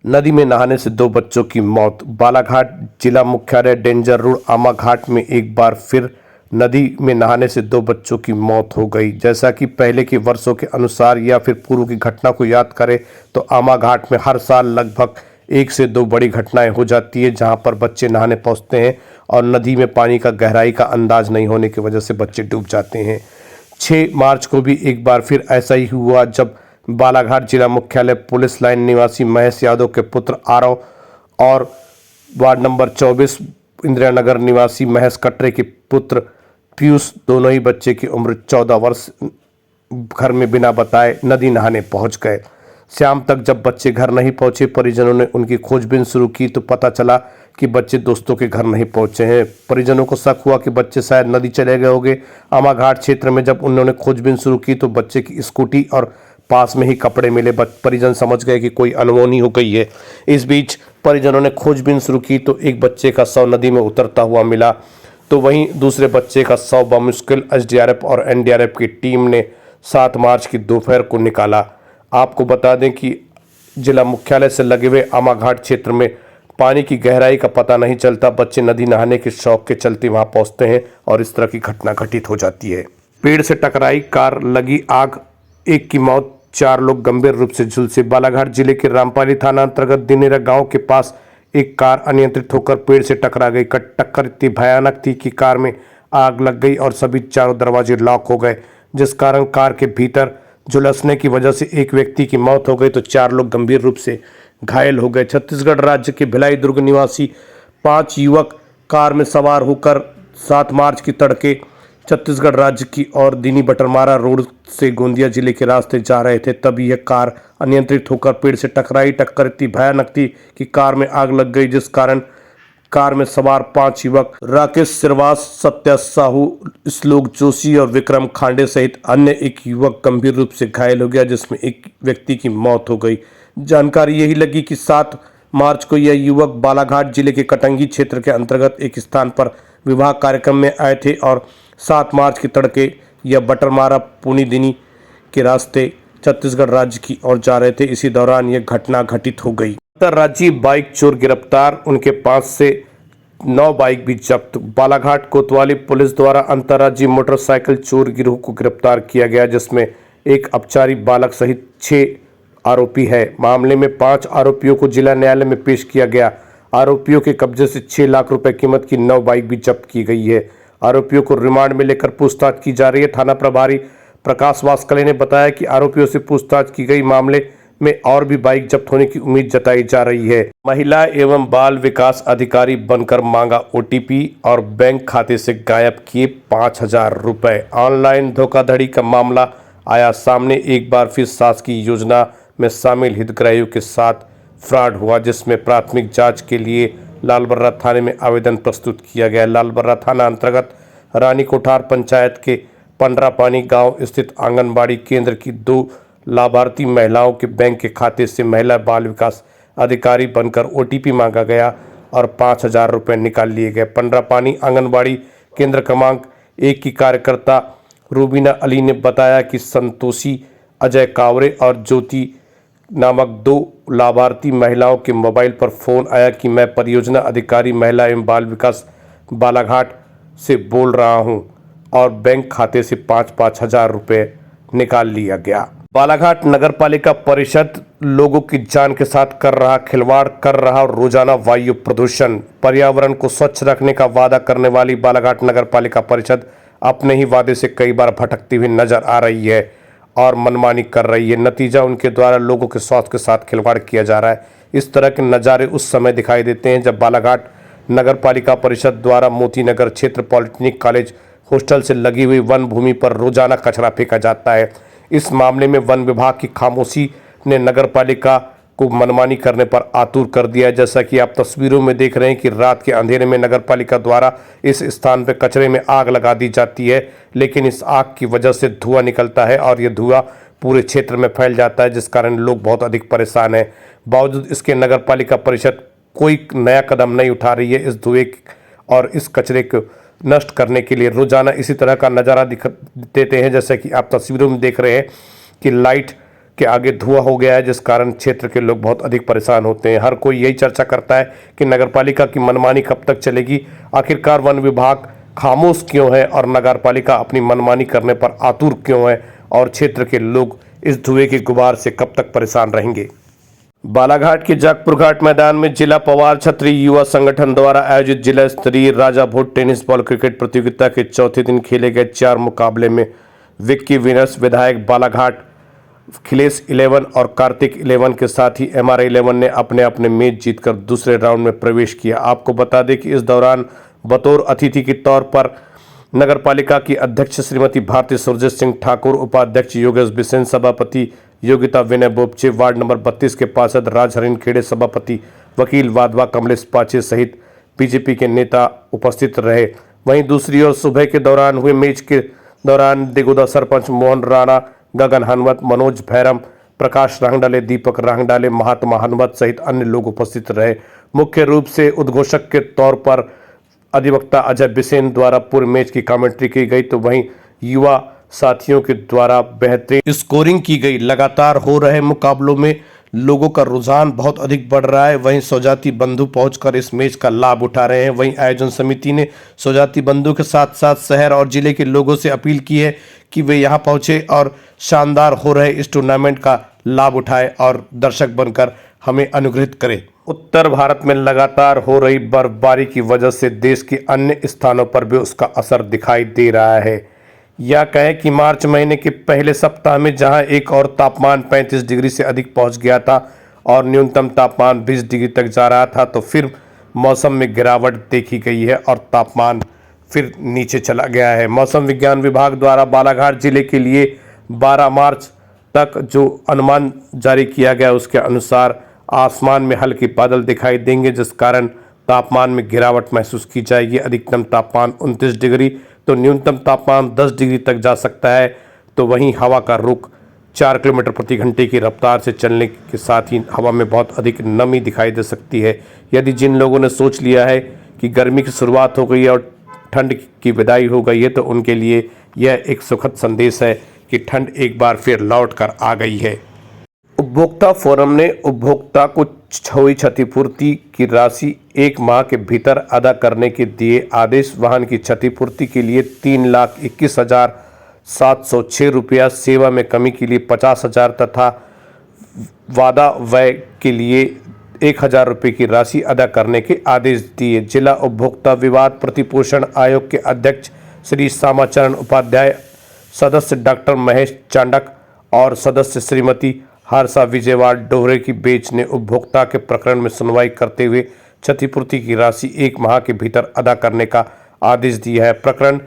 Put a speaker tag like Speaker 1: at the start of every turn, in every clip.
Speaker 1: नदी में नहाने से दो बच्चों की मौत। बालाघाट जिला मुख्यालय डेंजर रोड आमा घाट में एक बार फिर नदी में नहाने से दो बच्चों की मौत हो गई। जैसा कि पहले के वर्षों के अनुसार या फिर पूर्व की घटना को याद करें तो आमा घाट में हर साल लगभग एक से दो बड़ी घटनाएं हो जाती है, जहां पर बच्चे नहाने पहुंचते हैं और नदी में पानी का गहराई का अंदाज नहीं होने की वजह से बच्चे डूब जाते हैं। 6 मार्च को भी एक बार फिर ऐसा ही हुआ, जब बालाघाट जिला मुख्यालय पुलिस लाइन निवासी महेश यादव के पुत्र आरव और वार्ड नंबर 24 इंदिरा नगर निवासी महेश कटरे के पुत्र पीयूष, दोनों ही बच्चे की उम्र 14 वर्ष, घर में बिना बताए नदी नहाने पहुंच गए। शाम तक जब बच्चे घर नहीं पहुंचे, परिजनों ने उनकी खोजबीन शुरू की तो पता चला कि बच्चे दोस्तों के घर नहीं पहुंचे हैं। परिजनों को शक हुआ कि बच्चे शायद नदी चले गए होंगे। आमा घाट क्षेत्र में जब उन्होंने खोजबीन शुरू की तो बच्चे की स्कूटी और पास में ही कपड़े मिले। परिजन समझ गए कि कोई अनहोनी हो गई है। इस बीच परिजनों ने खोजबीन शुरू की तो एक बच्चे का शव नदी में उतरता हुआ मिला, तो वहीं दूसरे बच्चे का शव बमुश्किल एसडीआरएफ और एनडीआरएफ की टीम ने 7 मार्च की दोपहर को निकाला। आपको बता दें कि जिला मुख्यालय से लगे हुए आमा घाट क्षेत्र में पानी की गहराई का पता नहीं चलता। बच्चे नदी नहाने के शौक के चलते वहां पहुंचते हैं और इस तरह की घटना घटित हो जाती है। पेड़ से टकराई कार, लगी आग, एक की मौत, 4 लोग गंभीर रूप से झुलसे। बालाघाट जिले के रामपाली थाना अंतर्गत दिनेरा गांव के पास एक कार अनियंत्रित होकर पेड़ से टकरा गई। टक्कर इतनी भयानक थी कि कार में आग लग गई और सभी चारों दरवाजे लॉक हो गए, जिस कारण कार के भीतर झुलसने की वजह से एक व्यक्ति की मौत हो गई तो 4 लोग गंभीर रूप से घायल हो गए। छत्तीसगढ़ राज्य के भिलाई दुर्ग निवासी 5 युवक कार में सवार होकर 7 मार्च की तड़के छत्तीसगढ़ राज्य की ओर दीनी बटरमारा रोड से गोंदिया जिले के रास्ते जा रहे थे। तब यह कार अनियंत्रित होकर पेड़ से टकराई। टक्कर इतनी भयानक थी कि कार में आग लग गई, जिस कारण कार में सवार 5 युवक राकेश श्रीवास, सत्या साहू, श्लोक जोशी और विक्रम खांडे सहित अन्य एक युवक गंभीर रूप से घायल हो गया, जिसमें एक व्यक्ति की मौत हो गई। जानकारी यही लगी कि 7 मार्च को यह युवक बालाघाट जिले के कटंगी क्षेत्र के अंतर्गत एक स्थान पर विवाह कार्यक्रम में आए थे और 7 मार्च के तड़के यह बटरमारा पुनी दिनी के रास्ते छत्तीसगढ़ राज्य की ओर जा रहे थे। इसी दौरान यह घटना घटित हो गई। अंतर्राज्यीय बाइक चोर गिरफ्तार, उनके पास से 9 बाइक भी जब्त। बालाघाट कोतवाली पुलिस द्वारा अंतर्राज्यीय मोटरसाइकिल चोर गिरोह को गिरफ्तार किया गया, जिसमें एक अपचारी बालक सहित 6 आरोपी है। मामले में 5 आरोपियों को जिला न्यायालय में पेश किया गया। आरोपियों के कब्जे से 6 लाख रुपए कीमत की 9 बाइक भी जब्त की गई है। आरोपियों को रिमांड में लेकर पूछताछ की जा रही है। थाना प्रभारी प्रकाश वास्कले ने बताया कि आरोपियों से पूछताछ की गई मामले में और भी बाइक जब्त होने की उम्मीद जताई जा रही है। महिला एवं बाल विकास अधिकारी बनकर मांगा ओटीपी और बैंक खाते से गायब किए 5,000 रुपए। ऑनलाइन धोखाधड़ी का मामला आया सामने। एक बार फिर शासकीय योजना में शामिल हितग्राहियों के साथ फ्रॉड हुआ, जिसमें प्राथमिक जांच के लिए लालबर्रा थाने में आवेदन प्रस्तुत किया गया। लालबर्रा थाना अंतर्गत रानी कोठार पंचायत के पंडरापानी गांव स्थित आंगनबाड़ी केंद्र की 2 लाभार्थी महिलाओं के बैंक के खाते से महिला बाल विकास अधिकारी बनकर ओटीपी मांगा गया और 5,000 रुपये निकाल लिए गए। पंडरापानी आंगनबाड़ी केंद्र क्रमांक 1 की कार्यकर्ता रूबीना अली ने बताया कि संतोषी, अजय कावरे और ज्योति नामक 2 लाभार्थी महिलाओं के मोबाइल पर फोन आया कि मैं परियोजना अधिकारी महिला एवं बाल विकास बालाघाट से बोल रहा हूं और बैंक खाते से 5-5 हजार रुपये निकाल लिया गया। बालाघाट नगर पालिका परिषद लोगों की जान के साथ कर रहा खिलवाड़, कर रहा रोजाना वायु प्रदूषण। पर्यावरण को स्वच्छ रखने का वादा करने वाली बालाघाट नगर पालिका परिषद अपने ही वादे से कई बार भटकती हुई नजर आ रही है और मनमानी कर रही है। नतीजा उनके द्वारा लोगों के स्वास्थ्य के साथ खिलवाड़ किया जा रहा है। इस तरह के नज़ारे उस समय दिखाई देते हैं जब बालाघाट नगर पालिका परिषद द्वारा मोती नगर क्षेत्र पॉलिटेक्निक कॉलेज हॉस्टल से लगी हुई वन भूमि पर रोजाना कचरा फेंका जाता है। इस मामले में वन विभाग की खामोशी ने नगर पालिका को मनमानी करने पर आतुर कर दिया है। जैसा कि आप तस्वीरों में देख रहे हैं कि रात के अंधेरे में नगर पालिका द्वारा इस स्थान पर कचरे में आग लगा दी जाती है, लेकिन इस आग की वजह से धुआं निकलता है और यह धुआं पूरे क्षेत्र में फैल जाता है, जिस कारण लोग बहुत अधिक परेशान हैं। बावजूद इसके नगर पालिका परिषद कोई नया कदम नहीं उठा रही है इस धुएं और इस कचरे को नष्ट करने के लिए। रोजाना इसी तरह का नज़ारा देते हैं, जैसे कि आप तस्वीरों में देख रहे हैं कि लाइट के आगे धुआं हो गया है, जिस कारण क्षेत्र के लोग बहुत अधिक परेशान होते हैं। हर कोई यही चर्चा करता है कि नगरपालिका की मनमानी कब तक चलेगी। आखिरकार वन विभाग खामोश क्यों है और नगरपालिका अपनी मनमानी करने पर आतुर क्यों है, और क्षेत्र के लोग इस धुएं के गुबार से कब तक परेशान रहेंगे। बालाघाट के जागपुर घाट मैदान में जिला पवार क्षत्रिय युवा संगठन द्वारा आयोजित जिला स्तरीय राजा भोज टेनिस बॉल क्रिकेट प्रतियोगिता के चौथे दिन खेले गए 4 मुकाबले में विक्की विनर्स, विधायक बालाघाट, खिलेश 11 और कार्तिक 11 के साथ ही MR 11 ने अपने अपने मैच जीतकर दूसरे राउंड में प्रवेश किया। आपको बता दें कि इस दौरान बतौर अतिथि के तौर पर नगरपालिका की अध्यक्ष श्रीमती भारती सुरजीत सिंह ठाकुर, उपाध्यक्ष योगेश बिसेन, सभापति योगिता विनय बोपचे, वार्ड नंबर 32 के पार्षद राजहरीन खेड़े, सभापति वकील वाधवा कमलेश पाचे सहित बीजेपी के नेता उपस्थित रहे। वहीं दूसरी ओर सुबह के दौरान हुए मैच के दौरान दिगोदा सरपंच मोहन राणा, गगन हनवत, मनोज भैरम, प्रकाश रांगडाले, दीपक रांगडाले, महात्मा हनवत सहित अन्य लोग उपस्थित रहे। मुख्य रूप से उद्घोषक के तौर पर अधिवक्ता अजय बिसेन द्वारा पूरे मैच की कमेंट्री की गई, तो वहीं युवा साथियों के द्वारा बेहतरीन स्कोरिंग की गई। लगातार हो रहे मुकाबलों में लोगों का रुझान बहुत अधिक बढ़ रहा है। वहीं स्वजाति बंधु पहुंचकर इस मैच का लाभ उठा रहे हैं। वहीं आयोजन समिति ने स्वजाति बंधु के साथ साथ शहर और जिले के लोगों से अपील की है कि वे यहां पहुंचे और शानदार हो रहे इस टूर्नामेंट का लाभ उठाए और दर्शक बनकर हमें अनुग्रहित करें। उत्तर भारत में लगातार हो रही बर्फबारी की वजह से देश के अन्य स्थानों पर भी उसका असर दिखाई दे रहा है। या कहें कि मार्च महीने के पहले सप्ताह में जहां एक और तापमान 35 डिग्री से अधिक पहुंच गया था और न्यूनतम तापमान 20 डिग्री तक जा रहा था, तो फिर मौसम में गिरावट देखी गई है और तापमान फिर नीचे चला गया है। मौसम विज्ञान विभाग द्वारा बालाघाट जिले के लिए 12 मार्च तक जो अनुमान जारी किया गया उसके अनुसार आसमान में हल्के बादल दिखाई देंगे, जिस कारण तापमान में गिरावट महसूस की जाएगी। अधिकतम तापमान 29 डिग्री तो न्यूनतम तापमान 10 डिग्री तक जा सकता है। तो वहीं हवा का रुख 4 किलोमीटर प्रति घंटे की रफ्तार से चलने के साथ ही हवा में बहुत अधिक नमी दिखाई दे सकती है। यदि जिन लोगों ने सोच लिया है कि गर्मी की शुरुआत हो गई है और ठंड की विदाई हो गई है, तो उनके लिए यह एक सुखद संदेश है कि ठंड एक बार फिर लौट कर आ गई है। उपभोक्ता फोरम ने उपभोक्ता को हुई क्षतिपूर्ति की राशि 1 माह के भीतर अदा करने के दिए आदेश। वाहन की क्षतिपूर्ति के लिए 3,21,706 रुपया, सेवा में कमी के लिए 50,000 तथा वादा व्यय के लिए 1,000 रुपये की राशि अदा करने के आदेश दिए। जिला उपभोक्ता विवाद प्रतिपोषण आयोग के अध्यक्ष श्री श्यामाचरण उपाध्याय, सदस्य डॉक्टर महेश चांडक और सदस्य श्रीमती हर्षा विजयवाड़ डोहरे की बेंच ने उपभोक्ता के प्रकरण में सुनवाई करते हुए क्षतिपूर्ति की राशि 1 माह के भीतर अदा करने का आदेश दिया है। प्रकरण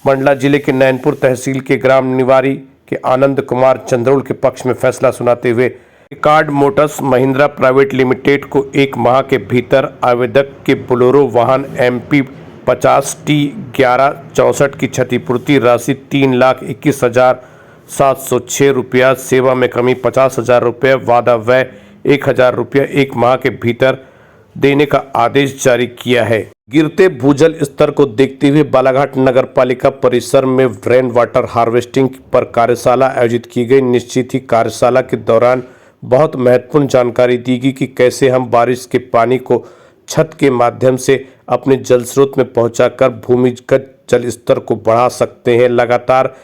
Speaker 1: मंडला जिले के नैनपुर तहसील के ग्राम निवारी के आनंद कुमार चंद्रोल के पक्ष में फैसला सुनाते हुए record Motors Mahindra private limited को 1 माह के भीतर आवेदक के बोलेरो वाहन MP 50T1164 की क्षतिपूर्ति राशि 3,21,706 रुपया, सेवा में कमी 50,000 रुपये, वादा व्यय 1,000 रुपये 1 माह के भीतर देने का आदेश जारी किया है। गिरते भूजल स्तर को देखते हुए बालाघाट नगर पालिका परिसर में रेन वाटर हार्वेस्टिंग पर कार्यशाला आयोजित की गई। निश्चित ही कार्यशाला के दौरान बहुत महत्वपूर्ण जानकारी दी गई कि कैसे हम बारिश के पानी को छत के माध्यम से अपने जल स्रोत में पहुंचाकर भूमिगत जल स्तर को बढ़ा सकते हैं। लगातार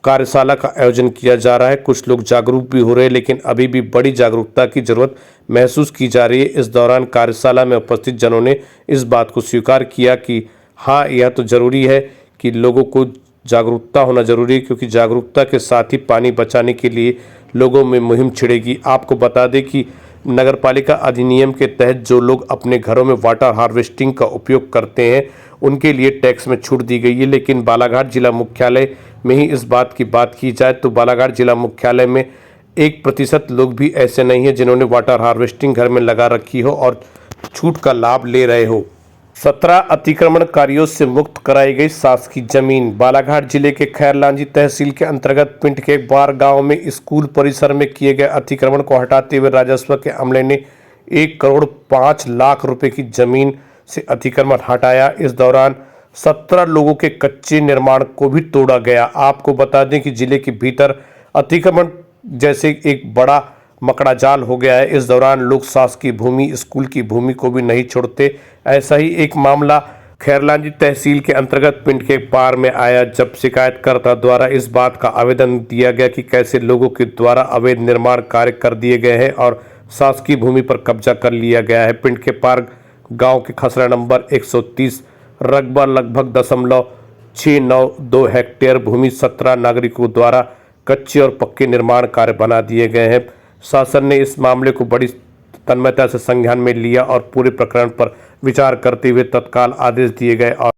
Speaker 1: कार्यशाला का आयोजन किया जा रहा है। कुछ लोग जागरूक भी हो रहे हैं, लेकिन अभी भी बड़ी जागरूकता की जरूरत महसूस की जा रही है। इस दौरान कार्यशाला में उपस्थित जनों ने इस बात को स्वीकार किया कि हाँ, यह तो जरूरी है कि लोगों को जागरूकता होना जरूरी है, क्योंकि जागरूकता के साथ ही पानी बचाने के लिए लोगों में मुहिम छिड़ेगी। आपको बता दें कि नगरपालिका अधिनियम के तहत जो लोग अपने घरों में वाटर हार्वेस्टिंग का उपयोग करते हैं उनके लिए टैक्स में छूट दी गई है। लेकिन बालाघाट जिला मुख्यालय में ही इस बात की बात की जाए तो बालाघाट जिला मुख्यालय में 1% लोग भी ऐसे नहीं हैं जिन्होंने वाटर हार्वेस्टिंग घर में लगा रखी हो और छूट का लाभ ले रहे हो। 17 अतिक्रमणकारियों से मुक्त कराई गई शासकीय जमीन। बालाघाट जिले के खैरलांजी तहसील के अंतर्गत पिंड के बार गांव में स्कूल परिसर में किए गए अतिक्रमण को हटाते हुए राजस्व के अमले ने 1,05,00,000 रुपए की जमीन से अतिक्रमण हटाया। इस दौरान 17 लोगों के कच्चे निर्माण को भी तोड़ा गया। आपको बता दें कि जिले के भीतर अतिक्रमण जैसे एक बड़ा मकड़ा जाल हो गया है। इस दौरान लोग शासकीय भूमि, स्कूल की भूमि को भी नहीं छोड़ते। ऐसा ही एक मामला खैरलांजी तहसील के अंतर्गत पिंड के पार में आया, जब शिकायतकर्ता द्वारा इस बात का आवेदन दिया गया कि कैसे लोगों के द्वारा अवैध निर्माण कार्य कर दिए गए हैं और शासकीय भूमि पर कब्जा कर लिया गया है। पिंड के पार गांव के खसरा नंबर 130 रकबा लगभग 0.692 हेक्टेयर भूमि 17 नागरिकों द्वारा कच्चे और पक्के निर्माण कार्य बना दिए गए हैं। शासन ने इस मामले को बड़ी तन्मयता से संज्ञान में लिया और पूरे प्रकरण पर विचार करते हुए तत्काल आदेश दिए गए और